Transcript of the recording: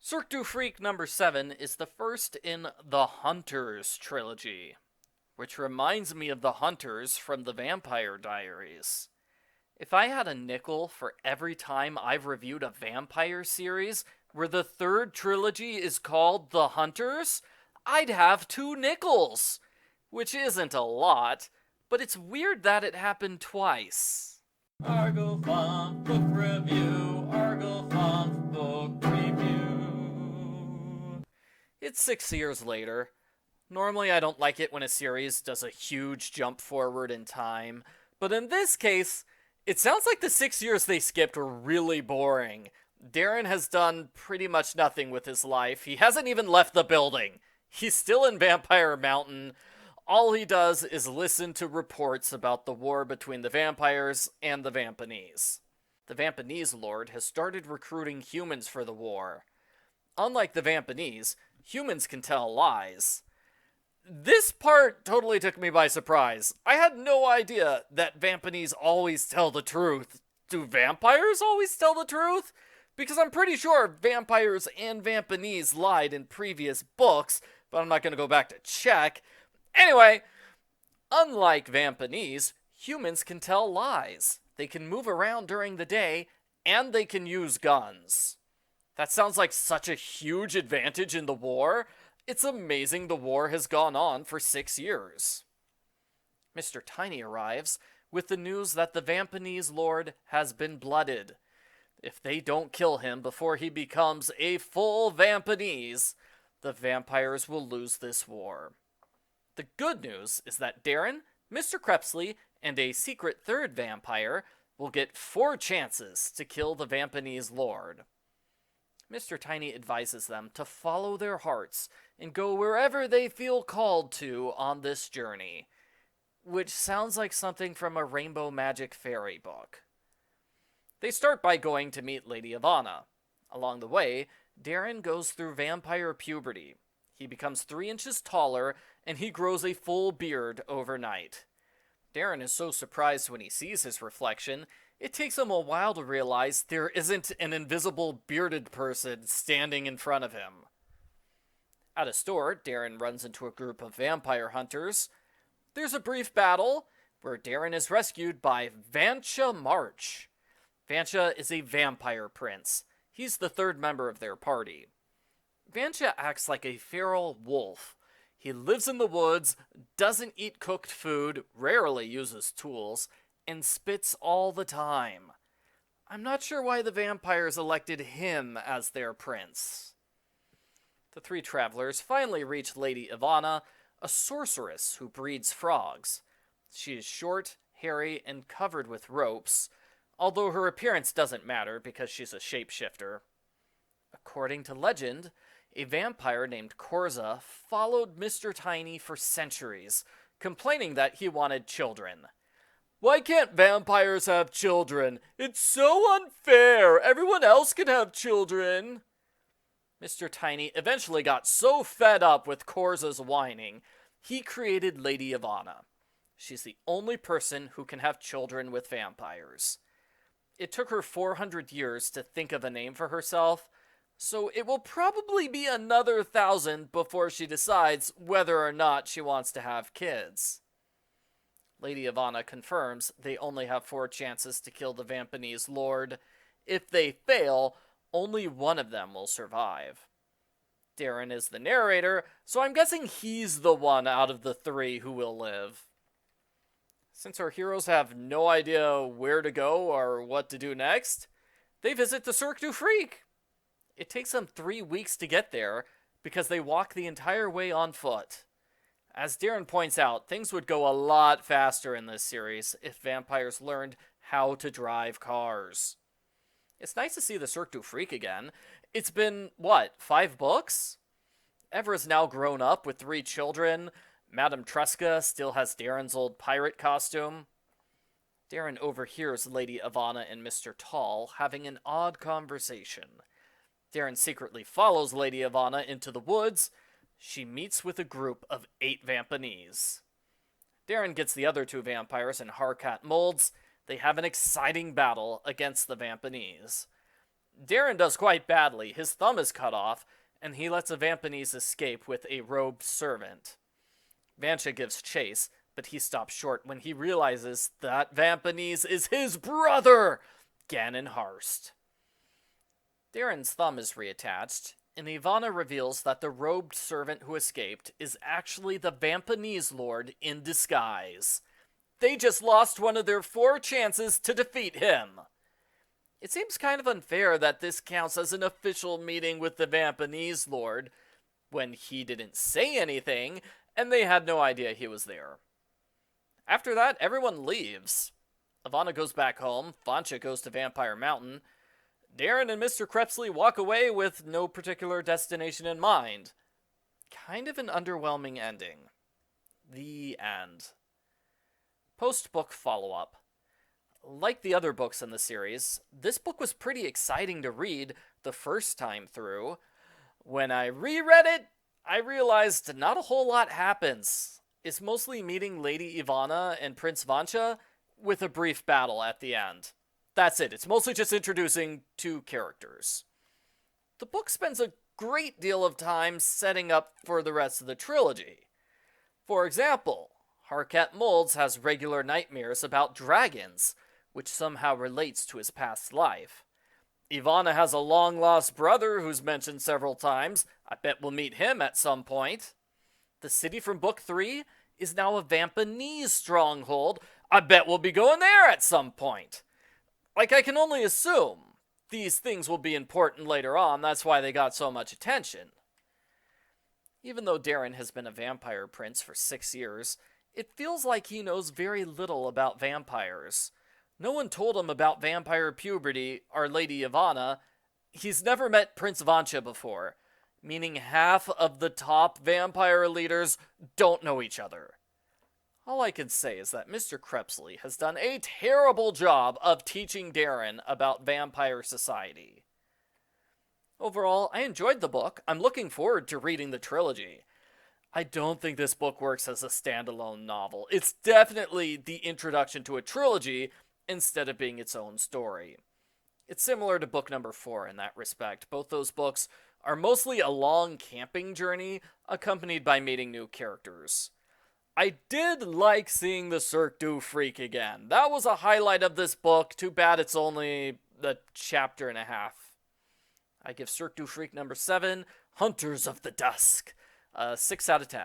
Cirque Du Freak number 7 is the first in the Hunters trilogy, which reminds me of the Hunters from the Vampire Diaries. If I had a nickel for every time I've reviewed a vampire series where the third trilogy is called The Hunters, I'd have 2 nickels, which isn't a lot, but it's weird that it happened twice. Argo Font Book Review, Argo Font Book Review. It's 6 years later. Normally I don't like it when a series does a huge jump forward in time, but in this case, it sounds like the 6 years they skipped were really boring. Darren has done pretty much nothing with his life. He hasn't even left the building. He's still in Vampire Mountain. All he does is listen to reports about the war between the vampires and the Vampeneze. The Vampeneze Lord has started recruiting humans for the war. Unlike the Vampeneze, humans can tell lies. This part totally took me by surprise. I had no idea that Vampeneze always tell the truth. Do vampires always tell the truth? Because I'm pretty sure vampires and Vampeneze lied in previous books, but I'm not going to go back to check. Anyway, unlike Vampeneze, humans can tell lies. They can move around during the day, and they can use guns. That sounds like such a huge advantage in the war. It's amazing the war has gone on for 6 years. Mr. Tiny arrives with the news that the Vampeneze Lord has been blooded. If they don't kill him before he becomes a full Vampeneze, the vampires will lose this war. The good news is that Darren, Mr. Crepsley, and a secret third vampire will get 4 chances to kill the Vampeneze Lord. Mr. Tiny advises them to follow their hearts and go wherever they feel called to on this journey, which sounds like something from a Rainbow Magic fairy book. They start by going to meet Lady Evanna. Along the way, Darren goes through vampire puberty. He becomes 3 inches taller, and he grows a full beard overnight. Darren is so surprised when he sees his reflection, it takes him a while to realize there isn't an invisible bearded person standing in front of him. At a store, Darren runs into a group of vampire hunters. There's a brief battle, where Darren is rescued by Vancha March. Vancha is a vampire prince. He's the 3rd member of their party. Vancha acts like a feral wolf. He lives in the woods, doesn't eat cooked food, rarely uses tools, and spits all the time. I'm not sure why the vampires elected him as their prince. The 3 travelers finally reach Lady Evanna, a sorceress who breeds frogs. She is short, hairy, and covered with ropes, although her appearance doesn't matter because she's a shapeshifter. According to legend, a vampire named Korza followed Mr. Tiny for centuries, complaining that he wanted children. Why can't vampires have children? It's so unfair. Everyone else can have children. Mr. Tiny eventually got so fed up with Korza's whining, he created Lady Evanna. She's the only person who can have children with vampires. It took her 400 years to think of a name for herself, so it will probably be another 1,000 before she decides whether or not she wants to have kids. Lady Evanna confirms they only have 4 chances to kill the Vampeneze Lord. If they fail, only one of them will survive. Darren is the narrator, so I'm guessing he's the one out of the 3 who will live. Since our heroes have no idea where to go or what to do next, they visit the Cirque Du Freak. It takes them 3 weeks to get there because they walk the entire way on foot. As Darren points out, things would go a lot faster in this series if vampires learned how to drive cars. It's nice to see the Cirque Du Freak again. It's been, 5 books? Evra's now grown up with 3 children. Madame Tresca still has Darren's old pirate costume. Darren overhears Lady Evanna and Mr. Tall having an odd conversation. Darren secretly follows Lady Evanna into the woods. She meets with a group of 8 Vampeneze. Darren gets the other 2 vampires in Harkat molds. They have an exciting battle against the Vampeneze. Darren does quite badly. His thumb is cut off, and he lets a Vampeneze escape with a robed servant. Vancha gives chase, but he stops short when he realizes that Vampeneze is his brother, Ganon Harst. Darren's thumb is reattached, and Evanna reveals that the robed servant who escaped is actually the Vampeneze Lord in disguise. They just lost one of their 4 chances to defeat him. It seems kind of unfair that this counts as an official meeting with the Vampeneze Lord, when he didn't say anything, and they had no idea he was there. After that, everyone leaves. Evanna goes back home, Vancha goes to Vampire Mountain. Darren and Mr. Crepsley walk away with no particular destination in mind. Kind of an underwhelming ending. The end. Post-book follow-up. Like the other books in the series, this book was pretty exciting to read the first time through. When I reread it, I realized not a whole lot happens. It's mostly meeting Lady Evanna and Prince Vancha with a brief battle at the end. That's it. It's mostly just introducing 2 characters. The book spends a great deal of time setting up for the rest of the trilogy. For example, Harkat Molds has regular nightmares about dragons, which somehow relates to his past life. Evanna has a long-lost brother who's mentioned several times. I bet we'll meet him at some point. The city from Book 3 is now a Vampeneze stronghold. I bet we'll be going there at some point. Like, I can only assume these things will be important later on. That's why they got so much attention. Even though Darren has been a vampire prince for 6 years, it feels like he knows very little about vampires. No one told him about vampire puberty or Lady Evanna. He's never met Prince Vancha before, meaning half of the top vampire leaders don't know each other. All I can say is that Mr. Crepsley has done a terrible job of teaching Darren about vampire society. Overall, I enjoyed the book. I'm looking forward to reading the trilogy. I don't think this book works as a standalone novel. It's definitely the introduction to a trilogy instead of being its own story. It's similar to book number 4 in that respect. Both those books are mostly a long camping journey accompanied by meeting new characters. I did like seeing the Cirque Du Freak again. That was a highlight of this book. Too bad it's only a chapter and a half. I give Cirque Du Freak number 7, Hunters of the Dusk, 6 out of 10.